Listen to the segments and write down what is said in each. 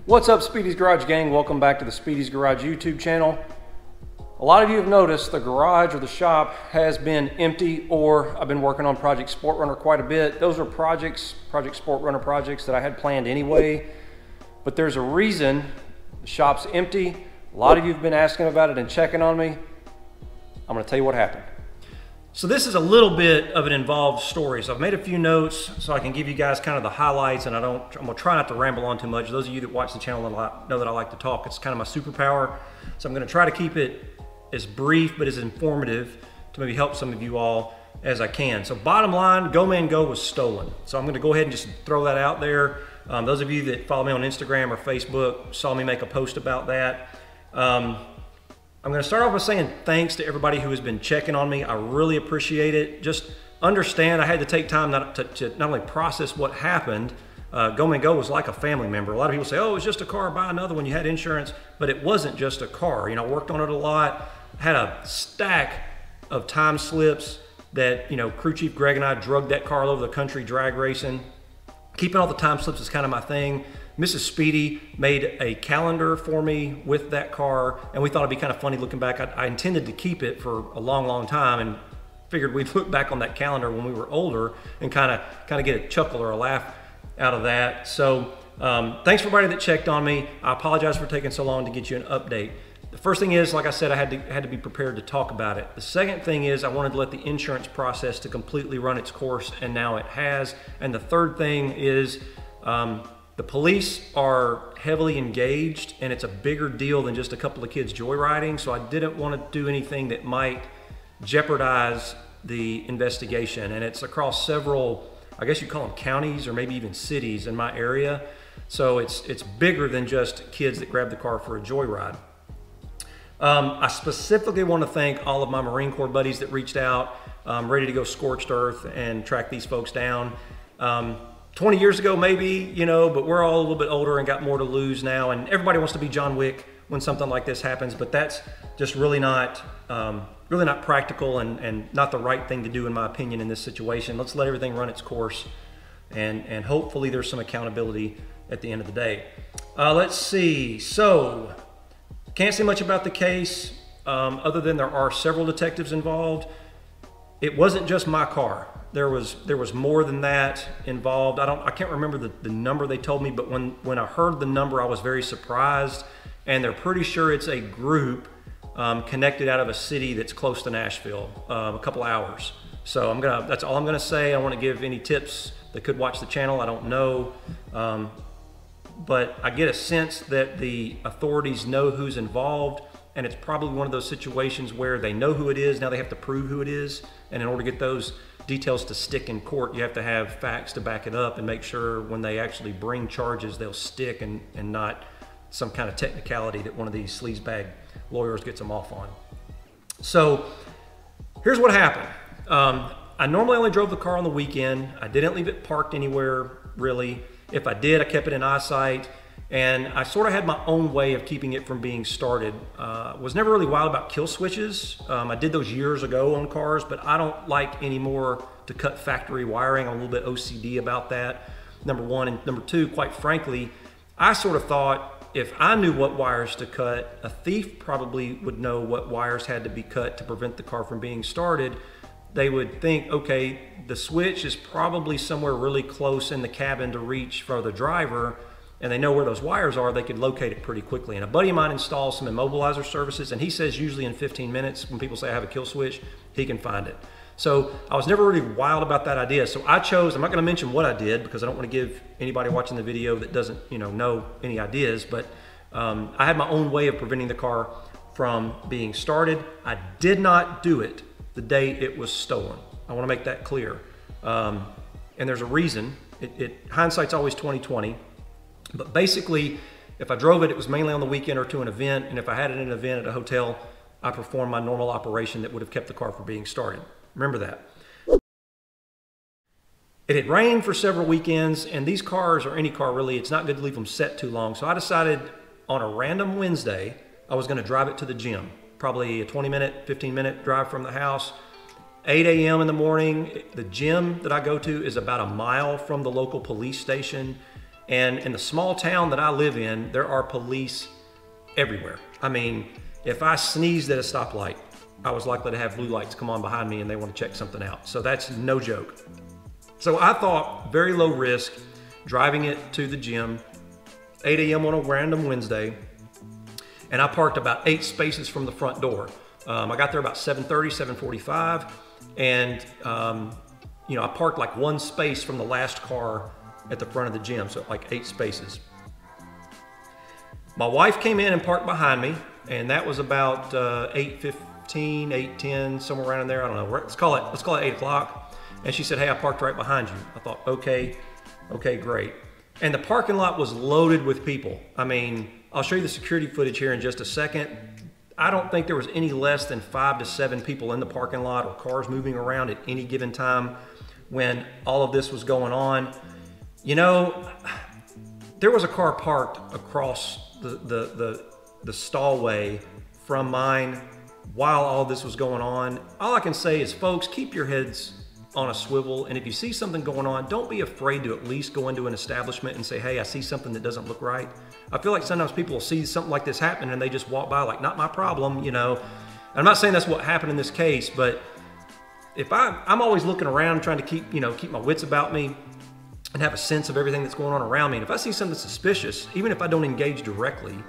What's up, Speedy's Garage gang? Welcome back to the Speedy's Garage YouTube channel. A lot of you have noticed the garage or the shop has been empty, or I've been working on Project Sport Runner quite a bit. Those are Project Sport Runner projects that I had planned anyway, but there's a reason the shop's empty. A lot of you have been asking about it and checking on me. I'm gonna tell you what happened. So this is a little bit of an involved story. So I've made a few notes so I can give you guys kind of the highlights, and I'm gonna try not to ramble on too much. Those of you that watch the channel know that I like to talk. It's kind of my superpower. So I'm gonna try to keep it as brief but as informative to maybe help some of you all as I can. So bottom line, Go Man Go was stolen. So I'm gonna go ahead and just throw that out there. Those of you that follow me on Instagram or Facebook saw me make a post about that. I'm gonna start off by saying thanks to everybody who has been checking on me. I really appreciate it. Just understand I had to take time to not only process what happened. Go Man Go was like a family member. A lot of people say, oh, it was just a car, buy another one, you had insurance, but it wasn't just a car. You know, I worked on it a lot, had a stack of time slips that, you know, crew chief Greg and I drugged that car all over the country drag racing. Keeping all the time slips is kind of my thing. Mrs. Speedy made a calendar for me with that car, and we thought it'd be kind of funny looking back. I intended to keep it for a long, long time, and figured we'd look back on that calendar when we were older and kind of get a chuckle or a laugh out of that. So thanks for everybody that checked on me. I apologize for taking so long to get you an update. The first thing is, like I said, I had to be prepared to talk about it. The second thing is I wanted to let the insurance process to completely run its course, and now it has. And the third thing is the police are heavily engaged, and it's a bigger deal than just a couple of kids joyriding. So I didn't want to do anything that might jeopardize the investigation. And it's across several, I guess you call them counties or maybe even cities in my area. So it's bigger than just kids that grab the car for a joyride. I specifically want to thank all of my Marine Corps buddies that reached out, ready to go scorched earth and track these folks down. 20 years ago maybe, you know, but we're all a little bit older and got more to lose now, and everybody wants to be John Wick when something like this happens, but that's just really not practical and not the right thing to do in my opinion in this situation. Let's let everything run its course, and hopefully there's some accountability at the end of the day. Let's see, so can't say much about the case other than there are several detectives involved. It wasn't just my car. There was more than that involved. I can't remember the number they told me, but when I heard the number, I was very surprised. And they're pretty sure it's a group connected out of a city that's close to Nashville, a couple hours. So that's all I'm gonna say. I don't want to give any tips. They could watch the channel, I don't know. But I get a sense that the authorities know who's involved, and it's probably one of those situations where they know who it is, now they have to prove who it is, and in order to get those details to stick in court, you have to have facts to back it up and make sure when they actually bring charges, they'll stick and not some kind of technicality that one of these sleazebag lawyers gets them off on. So here's what happened. I normally only drove the car on the weekend. I didn't leave it parked anywhere, really. If I did, I kept it in eyesight, and I sort of had my own way of keeping it from being started. Was never really wild about kill switches. I did those years ago on cars, but I don't like anymore to cut factory wiring. I'm a little bit OCD about that, number one. And number two, quite frankly, I sort of thought if I knew what wires to cut, a thief probably would know what wires had to be cut to prevent the car from being started. They would think, okay, the switch is probably somewhere really close in the cabin to reach for the driver, and they know where those wires are, they could locate it pretty quickly. And a buddy of mine installs some immobilizer services, and he says usually in 15 minutes, when people say I have a kill switch, he can find it. So I was never really wild about that idea. So I chose, I'm not gonna mention what I did because I don't wanna give anybody watching the video that doesn't know any ideas, but I had my own way of preventing the car from being started. I did not do it the day it was stolen. I wanna make that clear. And there's a reason. Hindsight's always 20/20. But basically, if I drove it, it was mainly on the weekend or to an event, and if I had it in an event at a hotel, I performed my normal operation that would have kept the car from being started. Remember that. It had rained for several weekends, and these cars, or any car really, it's not good to leave them set too long. So I decided on a random Wednesday, I was gonna drive it to the gym. Probably a 20-minute, 15-minute drive from the house. 8 a.m. in the morning. The gym that I go to is about a mile from the local police station. And in the small town that I live in, there are police everywhere. I mean, if I sneezed at a stoplight, I was likely to have blue lights come on behind me and they want to check something out. So that's no joke. So I thought very low risk, driving it to the gym, 8 a.m. on a random Wednesday, and I parked about 8 spaces from the front door. I got there about 7:30, 7:45, and you know, I parked like 1 space from the last car at the front of the gym, so like 8 spaces. My wife came in and parked behind me, and that was about 8:15, 8:10, somewhere around in there. I don't know. Let's call it 8 o'clock. And she said, "Hey, I parked right behind you." I thought, okay, great. And the parking lot was loaded with people. I mean, I'll show you the security footage here in just a second. I don't think there was any less than 5 to 7 people in the parking lot or cars moving around at any given time when all of this was going on. You know, there was a car parked across the stallway from mine while all this was going on. All I can say is, folks, keep your heads on a swivel, and if you see something going on, don't be afraid to at least go into an establishment and say, "Hey, I see something that doesn't look right." I feel like sometimes people will see something like this happen and they just walk by like, "Not my problem," you know. And I'm not saying that's what happened in this case, but if I'm always looking around trying to keep my wits about me and have a sense of everything that's going on around me. And if I see something suspicious, even if I don't engage directly,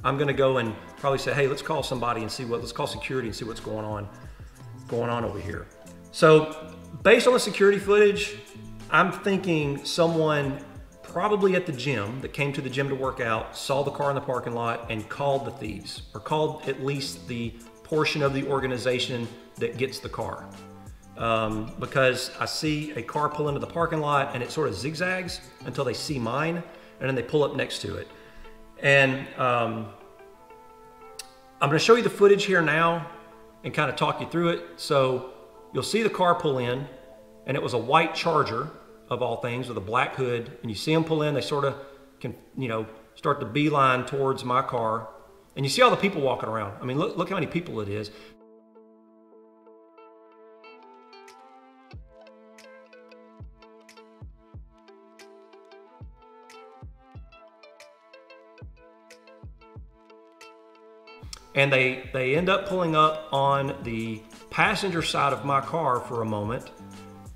I'm gonna go and probably say, "Hey, let's call somebody and let's call security and see what's going on over here." So based on the security footage, I'm thinking someone probably at the gym that came to the gym to work out, saw the car in the parking lot and called the thieves, or called at least the portion of the organization that gets the car. Because I see a car pull into the parking lot and it sort of zigzags until they see mine, and then they pull up next to it. And I'm gonna show you the footage here now and kind of talk you through it. So you'll see the car pull in, and it was a white Charger of all things with a black hood, and you see them pull in, they sort of can, start to beeline towards my car, and you see all the people walking around. I mean, look how many people it is. And they end up pulling up on the passenger side of my car for a moment,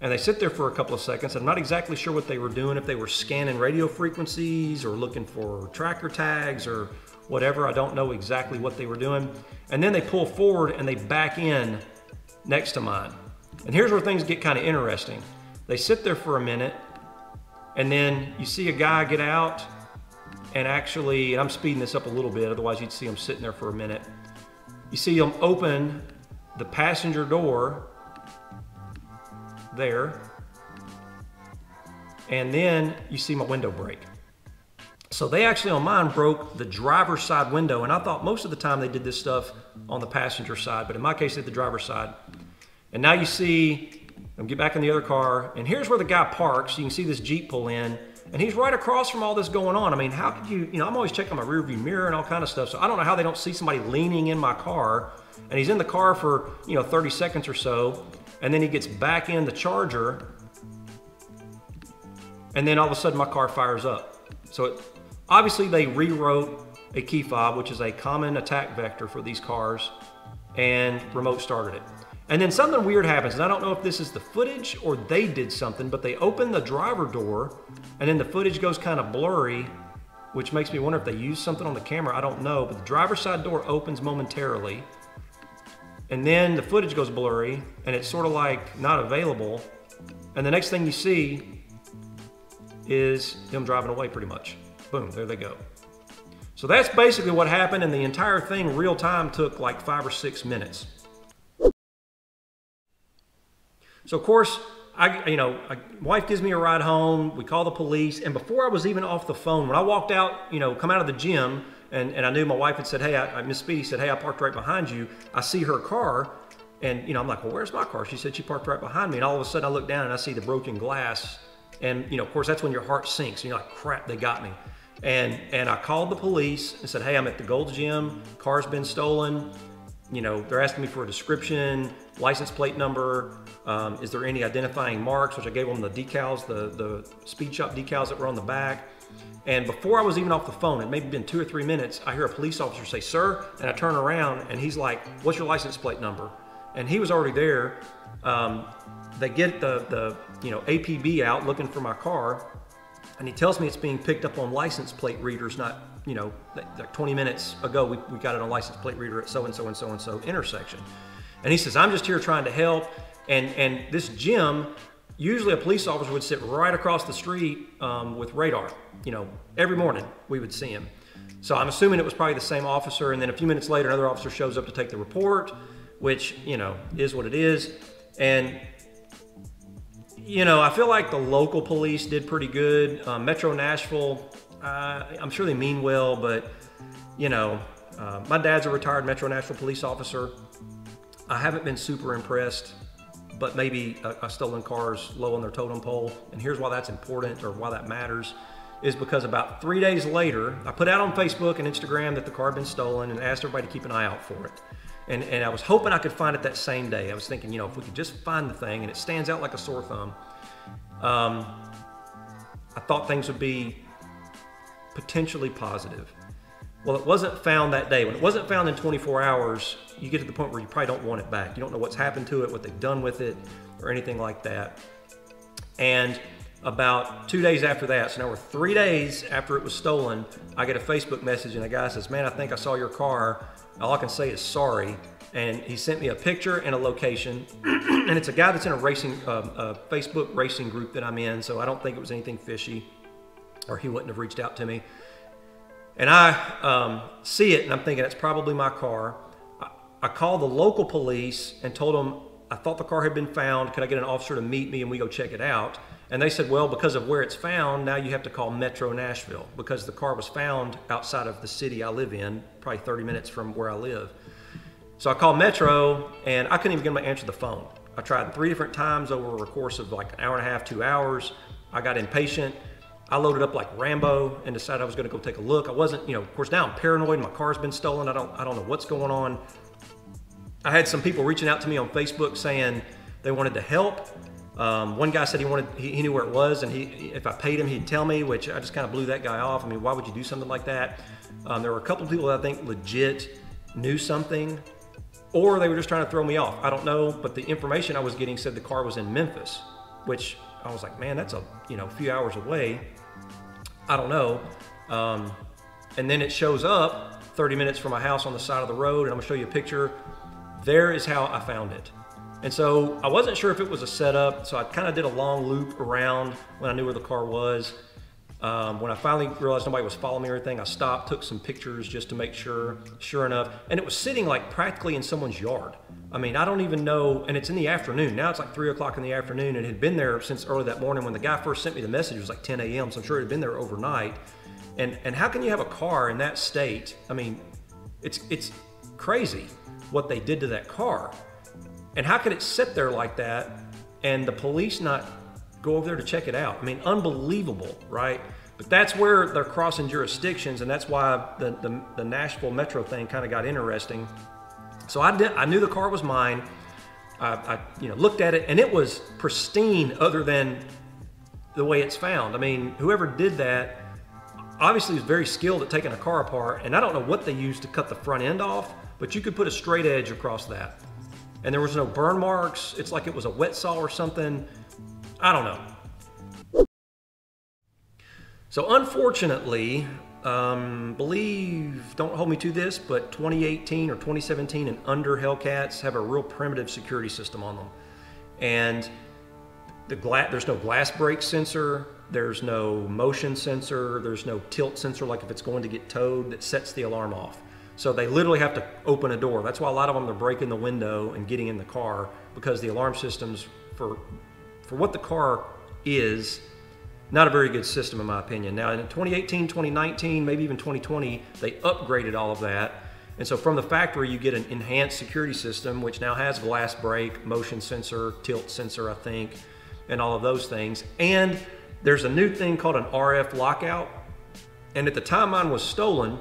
and they sit there for a couple of seconds. I'm not exactly sure what they were doing, if they were scanning radio frequencies or looking for tracker tags or whatever. I don't know exactly what they were doing. And then they pull forward and they back in next to mine. And here's where things get kind of interesting. They sit there for a minute, and then you see a guy get out. And actually, and I'm speeding this up a little bit, otherwise you'd see them sitting there for a minute. You see them open the passenger door there, and then you see my window break. So they actually on mine broke the driver's side window, and I thought most of the time they did this stuff on the passenger side, but in my case, they did the driver's side. And now you see them get back in the other car, and here's where the guy parks. You can see this Jeep pull in, and he's right across from all this going on. I mean, how could you, I'm always checking my rear view mirror and all kind of stuff, so I don't know how they don't see somebody leaning in my car, and he's in the car for, 30 seconds or so, and then he gets back in the Charger, and then all of a sudden my car fires up. So obviously they rewrote a key fob, which is a common attack vector for these cars, and remote started it. And then something weird happens, and I don't know if this is the footage or they did something, but they open the driver door, and then the footage goes kind of blurry, which makes me wonder if they used something on the camera. I don't know, but the driver's side door opens momentarily, and then the footage goes blurry, and it's sort of like not available, and the next thing you see is them driving away pretty much. Boom, there they go. So that's basically what happened, and the entire thing real time took like 5 or 6 minutes. So of course, my wife gives me a ride home, we call the police, and before I was even off the phone, when I walked out, come out of the gym, and I knew my wife had said, "Hey," Miss Speedy said, "Hey, I parked right behind you." I see her car, and I'm like, "Well, where's my car?" She said she parked right behind me, and all of a sudden I look down and I see the broken glass, and of course that's when your heart sinks, and you're like, "Crap, they got me." And I called the police and said, "Hey, I'm at the Gold's Gym, car's been stolen. They're asking me for a description, license plate number, is there any identifying marks," which I gave them the decals, the Speed Shop decals that were on the back. And before I was even off the phone, it may have been 2 or 3 minutes, I hear a police officer say, "Sir," and I turn around and he's like, "What's your license plate number?" And he was already there. They get the APB out looking for my car, and he tells me it's being picked up on license plate readers, not, like 20 minutes ago, we got it on license plate reader at so-and-so and so-and-so intersection. And he says, "I'm just here trying to help." And this Jim, usually a police officer would sit right across the street with radar. Every morning we would see him. So I'm assuming it was probably the same officer. And then a few minutes later, another officer shows up to take the report, which, is what it is. And, I feel like the local police did pretty good. Metro Nashville, I'm sure they mean well, but, my dad's a retired Metro Nashville police officer. I haven't been super impressed, but maybe a stolen car is low on their totem pole. And here's why that's important, or why that matters, is because about 3 days later, I put out on Facebook and Instagram that the car had been stolen and asked everybody to keep an eye out for it. And I was hoping I could find it that same day. I was thinking, if we could just find the thing, and it stands out like a sore thumb, I thought things would be potentially positive. Well, it wasn't found that day. When it wasn't found in 24 hours, you get to the point where you probably don't want it back. You don't know what's happened to it, what they've done with it, or anything like that. And about 2 days after that, so now we're 3 days after it was stolen, I get a Facebook message, and a guy says, "Man, I think I saw your car. All I can say is sorry." And he sent me a picture and a location. And it's a guy that's in a Facebook racing group that I'm in, so I don't think it was anything fishy, or he wouldn't have reached out to me. And I see it, and I'm thinking, it's probably my car. I called the local police and told them I thought the car had been found. Could I get an officer to meet me and we go check it out? And they said, well, because of where it's found, now you have to call Metro Nashville, because the car was found outside of the city I live in, probably 30 minutes from where I live. So I called Metro, and I couldn't even get them to answer the phone. I tried 3 different times over a course of like an hour and a half, 2 hours. I got impatient. I loaded up like Rambo and decided I was going to go take a look. I wasn't, of course, now I'm paranoid. My car's been stolen. I don't know what's going on. I had some people reaching out to me on Facebook saying they wanted to help. One guy said he knew where it was, and if I paid him, he'd tell me, which I just kind of blew that guy off. I mean, why would you do something like that? There were a couple of people that I think legit knew something, or they were just trying to throw me off. I don't know, but the information I was getting said the car was in Memphis, which I was like, man, that's a few hours away. I don't know. And then it shows up 30 minutes from my house on the side of the road, and I'm gonna show you a picture. There is how I found it. And so I wasn't sure if it was a setup, so I kind of did a long loop around when I knew where the car was. When I finally realized nobody was following me or anything, I stopped, took some pictures just to make sure, sure enough, and it was sitting like practically in someone's yard. I mean, I don't even know, and it's in the afternoon. Now it's like 3 o'clock in the afternoon, and it had been there since early that morning. When the guy first sent me the message, it was like 10 a.m., so I'm sure it had been there overnight. And how can you have a car in that state? I mean, it's crazy what they did to that car. And how could it sit there like that and the police not go over there to check it out? I mean, unbelievable, right? But that's where they're crossing jurisdictions, and that's why the Nashville Metro thing kind of got interesting. So I knew the car was mine. I looked at it, and it was pristine other than the way it's found. I mean, whoever did that obviously was very skilled at taking a car apart, and I don't know what they used to cut the front end off, but you could put a straight edge across that. And there was no burn marks. It's like it was a wet saw or something. I don't know. So unfortunately, don't hold me to this, but 2018 or 2017 and under Hellcats have a real primitive security system on them. And there's no glass break sensor, there's no motion sensor, there's no tilt sensor like if it's going to get towed that sets the alarm off. So they literally have to open a door. That's why a lot of them are breaking the window and getting in the car, because the alarm systems, for what the car is, not a very good system in my opinion. Now in 2018, 2019, maybe even 2020, they upgraded all of that. And so from the factory, you get an enhanced security system, which now has glass break, motion sensor, tilt sensor, I think, and all of those things. And there's a new thing called an RF lockout. And at the time mine was stolen,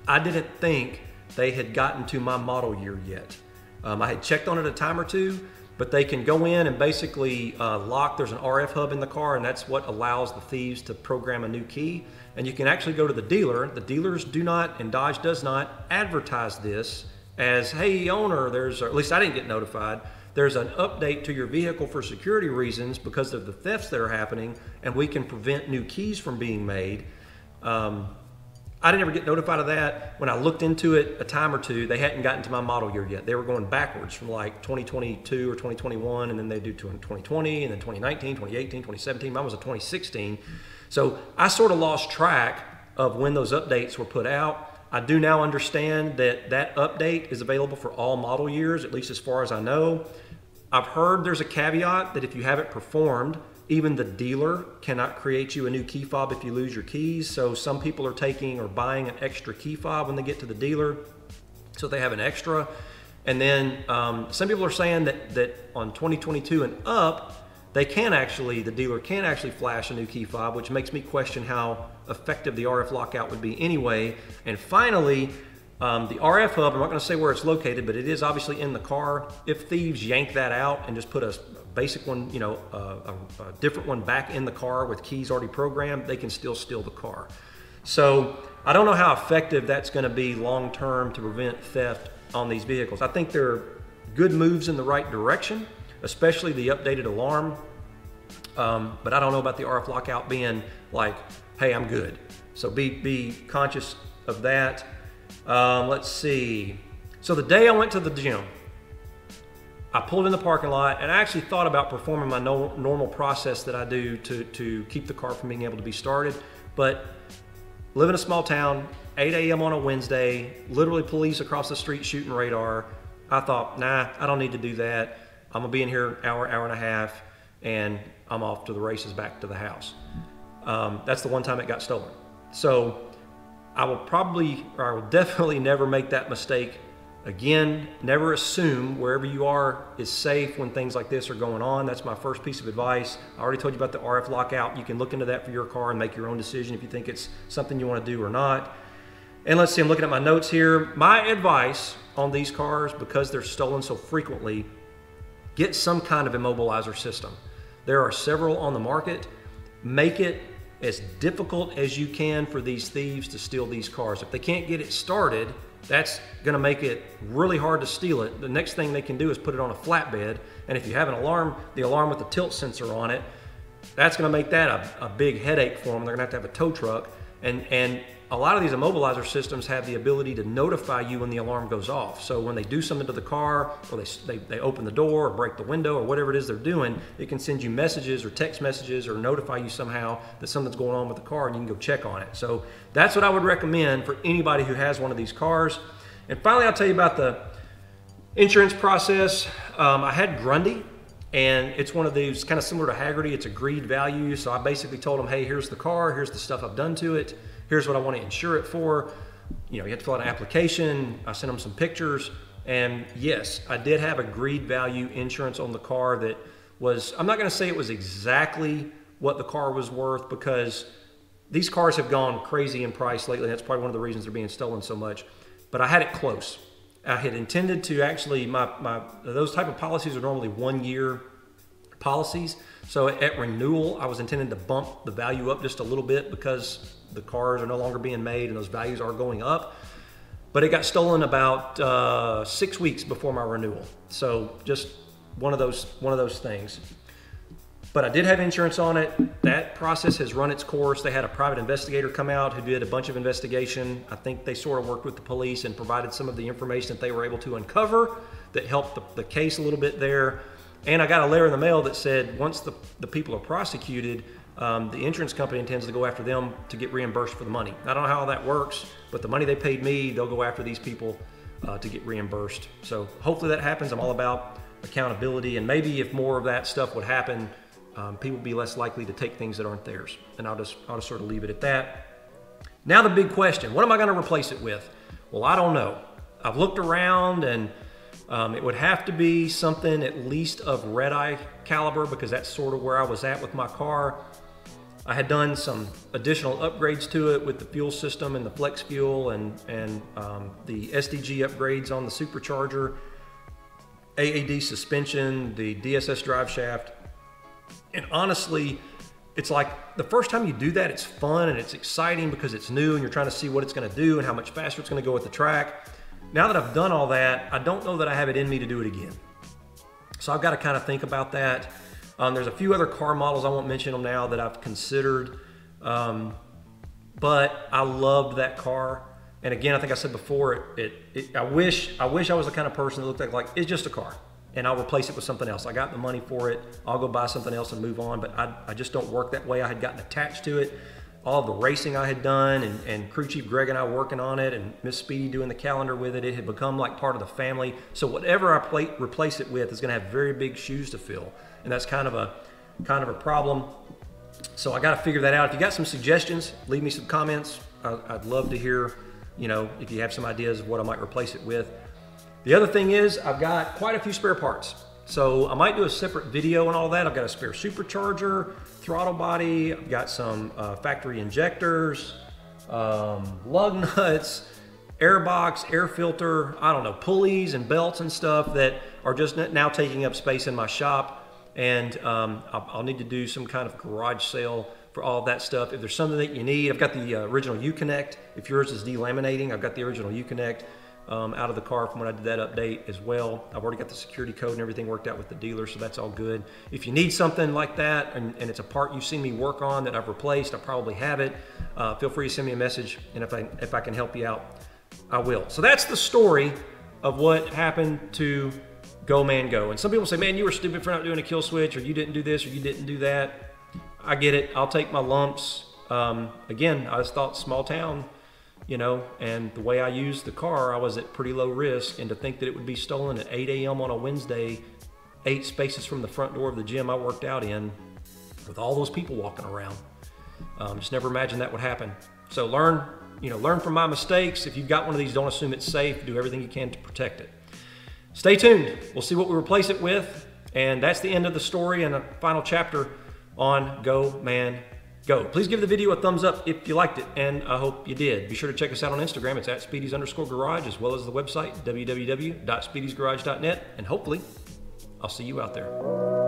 I didn't think they had gotten to my model year yet. I had checked on it a time or two, but they can go in and basically lock. There's an RF hub in the car, and that's what allows the thieves to program a new key. And you can actually go to the dealer. The dealers do not, and Dodge does not, advertise this as, hey owner, or at least I didn't get notified, there's an update to your vehicle for security reasons because of the thefts that are happening, and we can prevent new keys from being made. I didn't ever get notified of that. When I looked into it a time or two, they hadn't gotten to my model year yet. They were going backwards from like 2022 or 2021, and then they do 2020, and then 2019, 2018, 2017. Mine was a 2016. So I sort of lost track of when those updates were put out. I do now understand that that update is available for all model years, at least as far as I know. I've heard there's a caveat that if you have it performed, even the dealer cannot create you a new key fob if you lose your keys. So some people are taking or buying an extra key fob when they get to the dealer, so they have an extra. And then some people are saying that on 2022 and up, the dealer can actually flash a new key fob, which makes me question how effective the RF lockout would be anyway. And finally, the RF hub, I'm not gonna say where it's located, but it is obviously in the car. If thieves yank that out and just put a basic one, a different one back in the car with keys already programmed, they can still steal the car. So I don't know how effective that's gonna be long-term to prevent theft on these vehicles. I think they're good moves in the right direction, especially the updated alarm. But I don't know about the RF lockout being like, hey, I'm good. So be conscious of that. Let's see. So the day I went to the gym, I pulled in the parking lot and I actually thought about performing my normal process that I do to keep the car from being able to be started. But live in a small town, 8 a.m. on a Wednesday, literally police across the street shooting radar. I thought, nah, I don't need to do that. I'm gonna be in here an hour, hour and a half, and I'm off to the races back to the house. That's the one time it got stolen. So I will definitely never make that mistake again. Never assume wherever you are is safe when things like this are going on. That's my first piece of advice. I already told you about the RF lockout. You can look into that for your car and make your own decision if you think it's something you want to do or not. And let's see, I'm looking at my notes here. My advice on these cars, because they're stolen so frequently, get some kind of immobilizer system. There are several on the market. Make it as difficult as you can for these thieves to steal these cars. If they can't get it started, that's gonna make it really hard to steal it. The next thing they can do is put it on a flatbed, and if you have an alarm, the alarm with the tilt sensor on it, that's gonna make that a big headache for them. They're gonna have to have a tow truck, and a lot of these immobilizer systems have the ability to notify you when the alarm goes off. So when they do something to the car, or they open the door or break the window or whatever it is they're doing, it can send you messages or text messages or notify you somehow that something's going on with the car, and you can go check on it. So that's what I would recommend for anybody who has one of these cars. And finally, I'll tell you about the insurance process. I had Grundy, and it's one of these kind of similar to Haggerty. It's agreed value. So I basically told them, hey, here's the car, here's the stuff I've done to it, here's what I want to insure it for. You have to fill out an application. I sent them some pictures, and yes, I did have agreed value insurance on the car that was, I'm not going to say it was exactly what the car was worth, because these cars have gone crazy in price lately. That's probably one of the reasons they're being stolen so much, but I had it close. I had intended to actually, those type of policies are normally 1 year policies. So at renewal, I was intending to bump the value up just a little bit because the cars are no longer being made and those values are going up. But it got stolen about 6 weeks before my renewal. So just one of those things. But I did have insurance on it. That process has run its course. They had a private investigator come out who did a bunch of investigation. I think they sort of worked with the police and provided some of the information that they were able to uncover that helped the case a little bit there. And I got a letter in the mail that said once the people are prosecuted, the insurance company intends to go after them to get reimbursed for the money. I don't know how that works, but the money they paid me, they'll go after these people to get reimbursed. So hopefully that happens. I'm all about accountability, and maybe if more of that stuff would happen, people would be less likely to take things that aren't theirs. And I'll just sort of leave it at that. Now the big question, what am I going to replace it with? Well, I don't know. I've looked around, and it would have to be something at least of red-eye caliber, because that's sort of where I was at with my car. I had done some additional upgrades to it with the fuel system and the flex fuel and the SDG upgrades on the supercharger. AAD suspension, the DSS drive shaft. And honestly, it's like the first time you do that, it's fun and it's exciting because it's new and you're trying to see what it's gonna do and how much faster it's gonna go with the track. Now that I've done all that, I don't know that I have it in me to do it again. So I've got to kind of think about that. There's a few other car models, I won't mention them now, that I've considered. But I loved that car. And again, I think I said before, I wish I was the kind of person that looked like it's just a car and I'll replace it with something else. I got the money for it. I'll go buy something else and move on, but I just don't work that way. I had gotten attached to it. All the racing I had done and crew chief Greg and I working on it and Miss Speedy doing the calendar with it, it had become like part of the family. So whatever I replace it with is gonna have very big shoes to fill. And that's kind of a problem. So I got to figure that out. If you got some suggestions, leave me some comments. I'd love to hear, you know, if you have some ideas of what I might replace it with. The other thing is I've got quite a few spare parts. So I might do a separate video and all that. I've got a spare supercharger, throttle body. I've got some factory injectors, lug nuts, air box, air filter, I don't know, pulleys and belts and stuff that are just now taking up space in my shop. And I'll need to do some kind of garage sale for all of that stuff. If there's something that you need, I've got the original U-Connect. If yours is delaminating, I've got the original U-Connect out of the car from when I did that update as well. I've already got the security code and everything worked out with the dealer, so that's all good. If you need something like that and it's a part you've seen me work on that I've replaced, I probably have it, feel free to send me a message, and if I can help you out, I will. So that's the story of what happened to Go Man Go. And some people say, man, you were stupid for not doing a kill switch, or you didn't do this, or you didn't do that. I get it. I'll take my lumps. Again, I just thought small town, you know, and the way I used the car, I was at pretty low risk. And to think that it would be stolen at 8 a.m. on a Wednesday, 8 spaces from the front door of the gym I worked out in, with all those people walking around, just never imagined that would happen. So learn from my mistakes. If you've got one of these, don't assume it's safe. Do everything you can to protect it. Stay tuned. We'll see what we replace it with. And that's the end of the story and a final chapter on Go Man Go. Please give the video a thumbs up if you liked it, and I hope you did. Be sure to check us out on Instagram. It's at Speedies_garage, as well as the website, www.speediesgarage.net. And hopefully, I'll see you out there.